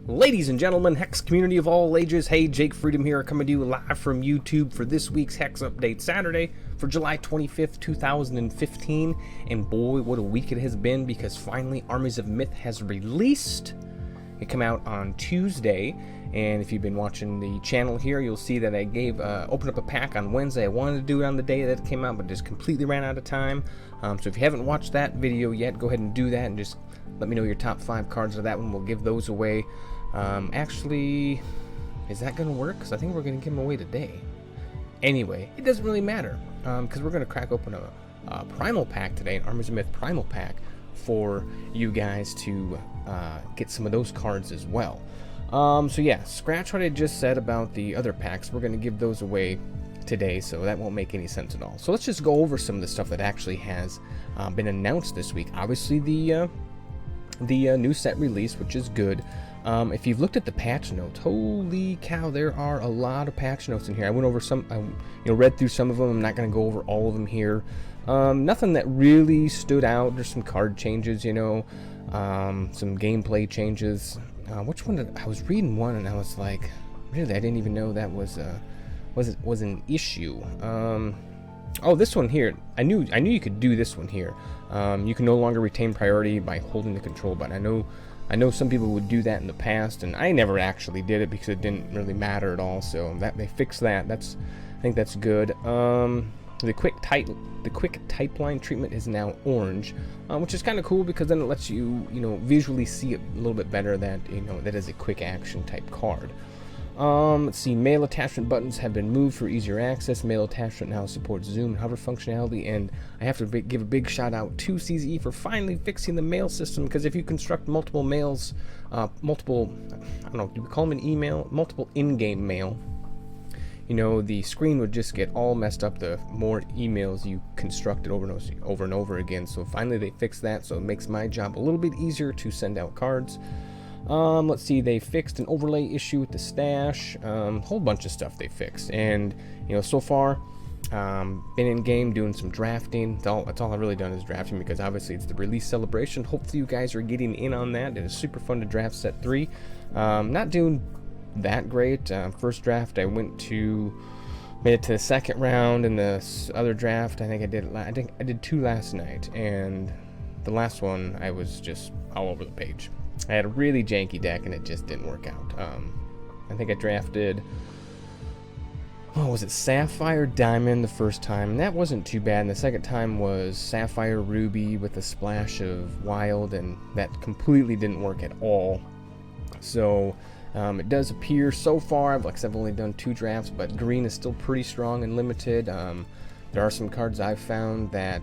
Ladies and gentlemen, Hex community of all ages, hey, Jake Freedom here, coming to you live from YouTube for this week's Hex Update Saturday for July 25th, 2015. And boy, what a week it has been, because finally Armies of Myth has released. It came out on Tuesday, and if you've been watching the channel here, you'll see that I opened up a pack on Wednesday. I wanted to do it on the day that it came out, but just completely ran out of time. So if you haven't watched that video yet, go ahead and do that, and just let me know your top 5 cards of that one. We'll give those away. Actually, is that going to work? Because I think we're going to give them away today. Anyway, it doesn't really matter, because we're going to crack open a Primal Pack today, an Armies of Myth Primal Pack, for you guys to get some of those cards as well. So yeah, scratch what I just said about the other packs. We're going to give those away today, so that won't make any sense at all. So let's just go over some of the stuff that actually has been announced this week. Obviously, the new set release, which is good. If you've looked at the patch notes, holy cow, there are a lot of patch notes in here. I went over some, read through some of them. I'm not going to go over all of them here. Nothing that really stood out. There's some card changes, some gameplay changes. Which one I was reading one and I was like, really, I didn't even know that was an issue. Oh, this one here. I knew you could do this one here. You can no longer retain priority by holding the control button. I know some people would do that in the past, and I never actually did it because it didn't really matter at all. So that they fixed that. I think that's good. The quick type line treatment is now orange, which is kind of cool because then it lets you visually see it a little bit better that that is a quick action type card. Let's see, mail attachment buttons have been moved for easier access. Mail attachment now supports zoom and hover functionality, and I have to give a big shout out to CZE for finally fixing the mail system, because if you construct multiple mails, I don't know, do we call them an email? Multiple in-game mail, the screen would just get all messed up the more emails you constructed over and over again. So finally they fixed that, so it makes my job a little bit easier to send out cards. Let's see, they fixed an overlay issue with the stash, whole bunch of stuff they fixed, and so far, been in game doing some drafting. That's all I've really done is drafting, because obviously it's the release celebration. Hopefully you guys are getting in on that. It is super fun to draft set 3. Not doing that great. First draft I made it to the second round, and the other draft I did 2 last night, and the last one I was just all over the page. I had a really janky deck and it just didn't work out. I think I drafted, was it Sapphire Diamond the first time, and that wasn't too bad, and the second time was Sapphire Ruby with a splash of Wild, and that completely didn't work at all. So it does appear so far, I've only done 2 drafts, but green is still pretty strong and limited. There are some cards I've found that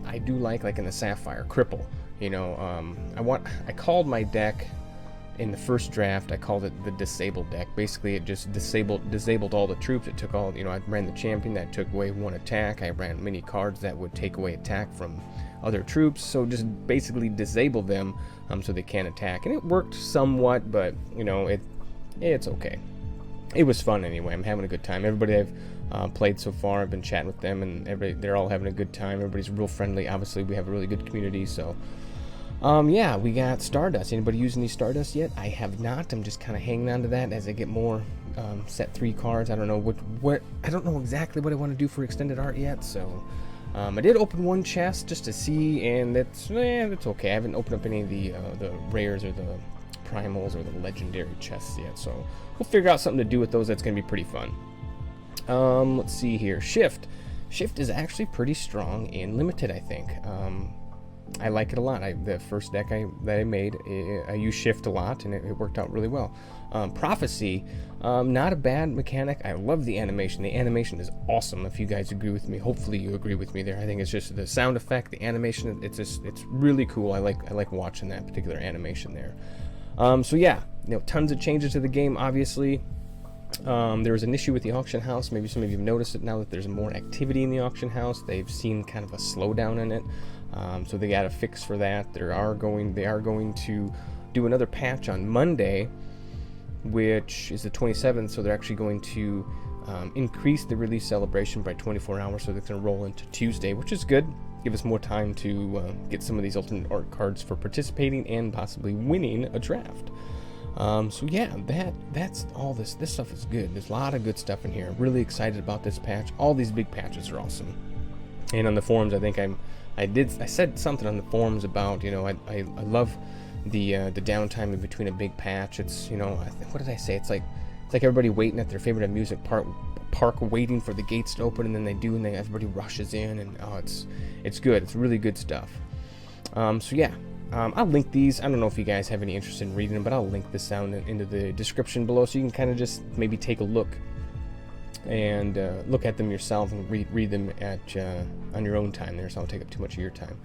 I do like in the Sapphire Cripple. I called my deck in the first draft, I called it the disabled deck. Basically it just disabled all the troops. It took all, I ran the champion that took away 1 attack. I ran many cards that would take away attack from other troops, so just basically disabled them so they can't attack, and it worked somewhat, but it's okay. It was fun anyway. I'm having a good time. Everybody I've played so far, I've been chatting with them, and they're all having a good time. Everybody's real friendly. Obviously we have a really good community, so yeah, we got Stardust. Anybody using these Stardust yet? I have not. I'm just kind of hanging on to that as I get more set 3 cards. I don't know I don't know exactly what I want to do for extended art yet, so I did open 1 chest just to see, and that's okay. I haven't opened up any of the rares or the primals or the legendary chests yet, so we'll figure out something to do with those. That's going to be pretty fun. Let's see here. Shift is actually pretty strong in limited, I think. I like it a lot. The first deck that I made, I used Shift a lot, and it worked out really well. Prophecy, not a bad mechanic. I love the animation. The animation is awesome. If you guys agree with me, hopefully you agree with me there. I think it's just the sound effect, the animation. It's really cool. I like watching that particular animation there. So yeah, tons of changes to the game. Obviously, there was an issue with the auction house. Maybe some of you have noticed it now that there's more activity in the auction house. They've seen kind of a slowdown in it. So they got a fix for that. They are going to do another patch on Monday, which is the 27th. So they're actually going to increase the release celebration by 24 hours. So they're going to roll into Tuesday, which is good. Give us more time to get some of these alternate art cards for participating and possibly winning a draft. So yeah, that's all this stuff is good. There's a lot of good stuff in here. I'm really excited about this patch. All these big patches are awesome. And on the forums, I think I said something on the forums about, you know, I love the downtime in between a big patch. It's, you know, what did I say? It's like everybody waiting at their favorite amusement park waiting for the gates to open, and then they do, and then everybody rushes in, and oh, it's good. It's really good stuff. So yeah. I'll link these. I don't know if you guys have any interest in reading them, but I'll link this down into the description below, so you can kind of just maybe take a look and look at them yourself and read them at on your own time there, so I won't take up too much of your time.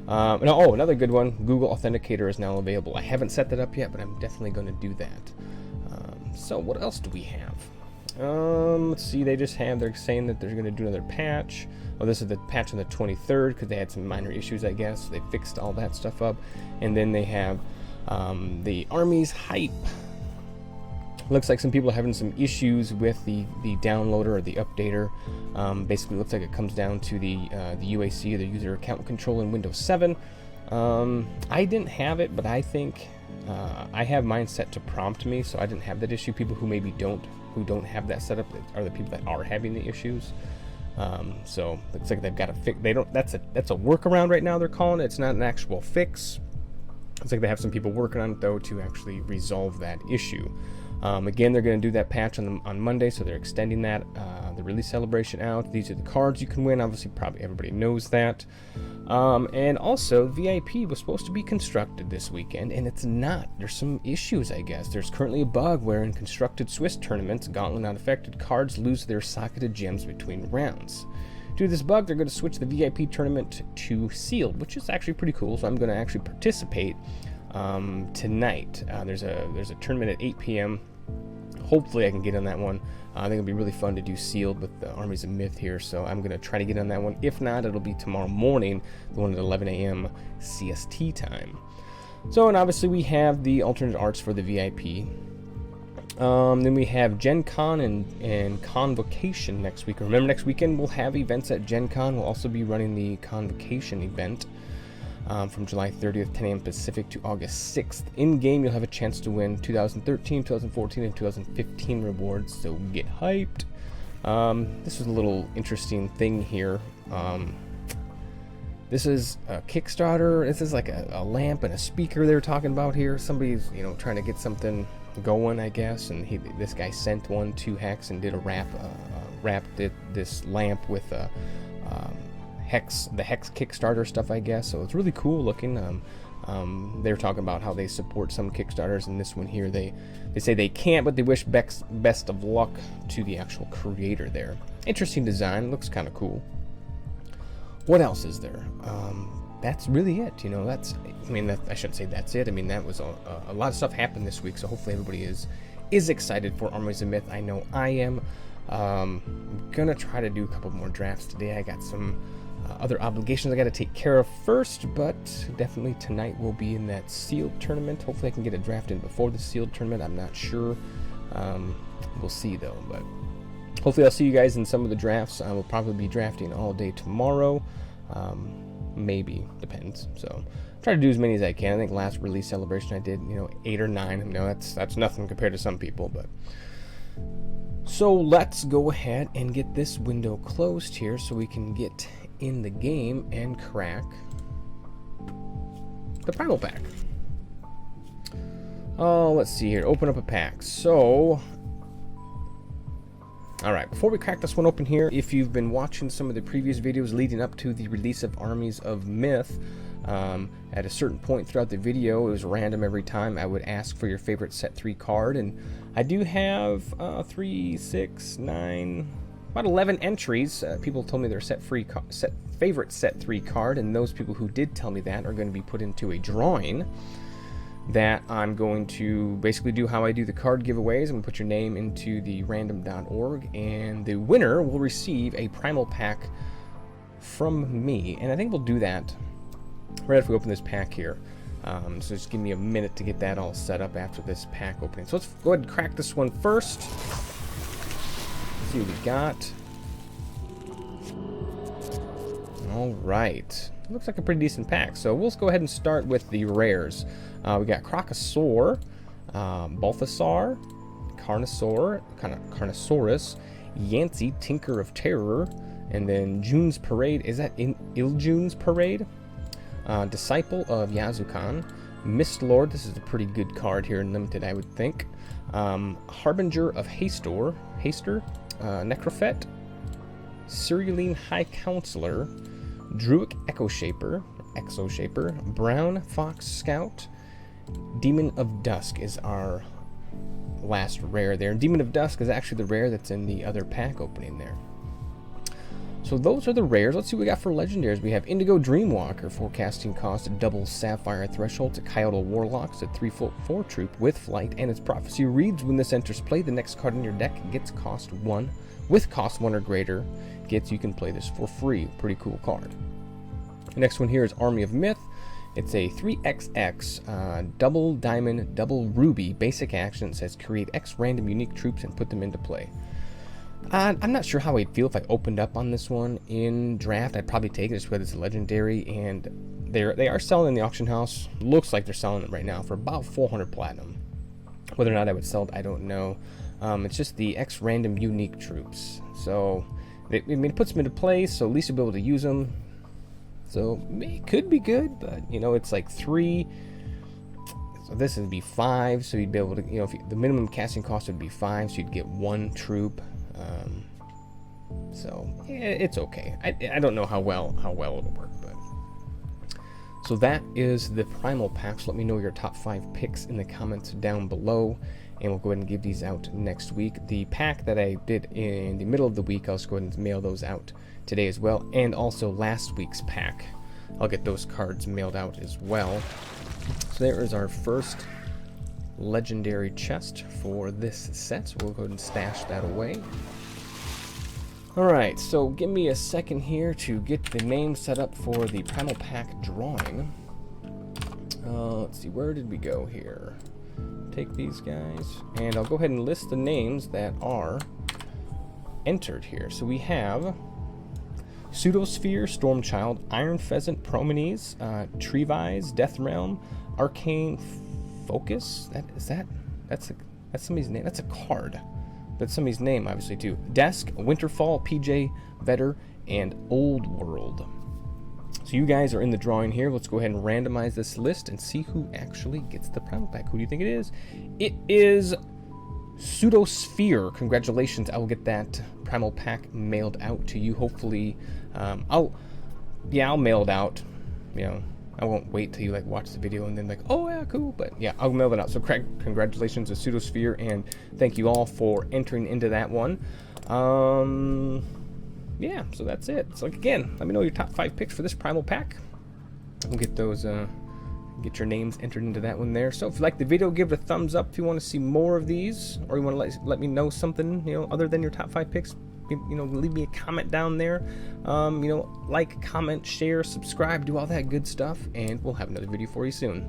Oh, another good one, Google Authenticator is now available. I haven't set that up yet, but I'm definitely going to do that. So what else do we have? Let's see, they're saying that they're going to do another patch. Oh, this is the patch on the 23rd, because they had some minor issues, I guess. They fixed all that stuff up. And then they have the Armies hype. Looks like some people are having some issues with the downloader or the updater. Basically, it looks like it comes down to the UAC, the user account control in Windows 7. I didn't have it, but I think I have mine set to prompt me, so I didn't have that issue. People who maybe don't have that set up are the people that are having the issues. So looks like they've got a fix. That's a workaround right now, they're calling it. It's not an actual fix. It's like they have some people working on it though to actually resolve that issue. Again, they're going to do that patch on Monday, so they're extending that the release celebration out. These are the cards you can win. Obviously, probably everybody knows that. And also, VIP was supposed to be constructed this weekend, and it's not. There's some issues, I guess. There's currently a bug where in constructed Swiss tournaments, Gauntlet not affected cards lose their socketed gems between rounds. Due to this bug, they're going to switch the VIP tournament to sealed, which is actually pretty cool. So I'm going to actually participate tonight. There's a tournament at 8 p.m. Hopefully I can get on that one. I think it'll be really fun to do sealed with the Armies of Myth here, so I'm going to try to get on that one. If not, it'll be tomorrow morning, the one at 11 a.m. CST time. So, and obviously we have the alternate arts for the VIP. Then we have Gen Con and Convocation next week. Remember, next weekend we'll have events at Gen Con. We'll also be running the Convocation event from July 30th, 10 a.m. Pacific to August 6th. In-game, you'll have a chance to win 2013, 2014, and 2015 rewards, so get hyped. This is a little interesting thing here. This is a Kickstarter. This is like a lamp and a speaker they were talking about here. Somebody's, you know, trying to get something going, I guess, and this guy sent one to HEX and did a wrapped this lamp with the HEX Kickstarter stuff, I guess. So it's really cool looking. They're talking about how they support some Kickstarters, and this one here they say they can't, but they wish best of luck to the actual creator there. Interesting design, looks kind of cool. What else is there? That's really it. You know, I shouldn't say that's it. I mean, that was a lot of stuff happened this week, so hopefully everybody is excited for Armies of Myth. I know I am. Gonna try to do a couple more drafts today. I got some other obligations I got to take care of first, but definitely tonight we'll be in that sealed tournament. Hopefully I can get a draft in before the sealed tournament. I'm not sure. We'll see though, but hopefully I'll see you guys in some of the drafts. I will probably be drafting all day tomorrow. Maybe, depends. So try to do as many as I can. I think last release celebration I did, 8 or 9. I know that's nothing compared to some people, but so let's go ahead and get this window closed here so we can get in the game and crack the primal pack. Oh, let's see here. Open up a pack. So, alright, before we crack this one open here, if you've been watching some of the previous videos leading up to the release of Armies of Myth, at a certain point throughout the video, it was random every time, I would ask for your favorite set 3 card, and I do have 3, 6, 9, about 11 entries. People told me their favorite set 3 card, and those people who did tell me that are going to be put into a drawing that I'm going to basically do how I do the card giveaways. I'm going to put your name into the random.org, and the winner will receive a primal pack from me, and I think we'll do that right after we open this pack here. So just give me a minute to get that all set up after this pack opening. So let's go ahead and crack this one first. Let's see what we got. Alright. Looks like a pretty decent pack. So we'll go ahead and start with the rares. We got Crocosaur, Balthasar, Carnosaurus, Yancey, Tinker of Terror, and then June's Parade. Is that in Iljune's Parade? Disciple of Yazukan, Mist Lord. This is a pretty good card here in Limited, I would think. Harbinger of Haster, Necrophet, Cerulean High Counselor, Druid Exoshaper, Brown Fox Scout, Demon of Dusk is our last rare there. Demon of Dusk is actually the rare that's in the other pack opening there. So those are the rares. Let's see what we got for legendaries. We have Indigo Dreamwalker, forecasting cost, double Sapphire Threshold to Coyote Warlock. It's a 3/4 troop with flight, and its prophecy reads: when this enters play, the next card in your deck gets cost 1. With cost 1 or greater, you can play this for free. Pretty cool card. The next one here is Army of Myth. It's a 3XX double diamond, double ruby basic action. It says create X random unique troops and put them into play. I'm not sure how I'd feel if I opened up on this one in draft. I'd probably take it just because it's a legendary, and they are selling in the auction house. Looks like they're selling it right now for about 400 platinum. Whether or not I would sell it, I don't know. It's just the X random unique troops. So it puts them into play, so at least you'll be able to use them. So it could be good, but it's like 3. So this would be 5, so you'd be able to, if the minimum casting cost would be 5, so you'd get 1 troop. So yeah, it's okay. I don't know how well it'll work, but so that is the primal packs. Let me know your top 5 picks in the comments down below, and we'll go ahead and give these out next week. The pack that I did in the middle of the week, I'll just go ahead and mail those out today as well, and also last week's pack, I'll get those cards mailed out as well. So there is our first legendary chest for this set, so we'll go ahead and stash that away. Alright, so give me a second here to get the name set up for the primal pack drawing. Let's see, where did we go here? Take these guys, and I'll go ahead and list the names that are entered here. So we have Pseudosphere, Stormchild, Iron Pheasant, Promenes, Trevise, Death Realm, Arcane Focus. That's somebody's name. That's a card. That's somebody's name, obviously, too. Desk, Winterfall, PJ, Vetter, and Old World. So you guys are in the drawing here. Let's go ahead and randomize this list and see who actually gets the primal pack. Who do you think it is? It is Pseudosphere. Congratulations. I will get that primal pack mailed out to you. Hopefully, I'll mail it out. I won't wait till you watch the video and then oh yeah, cool. But yeah, I'll mail it out. So Craig, congratulations to Pseudosphere, and thank you all for entering into that one. Yeah, so that's it. So again, let me know your top 5 picks for this primal pack. We'll get those, get your names entered into that one there. So if you like the video, give it a thumbs up. If you want to see more of these, or you want to let me know something, other than your top 5 picks, leave me a comment down there. Like, comment, share, subscribe, do all that good stuff, and we'll have another video for you soon.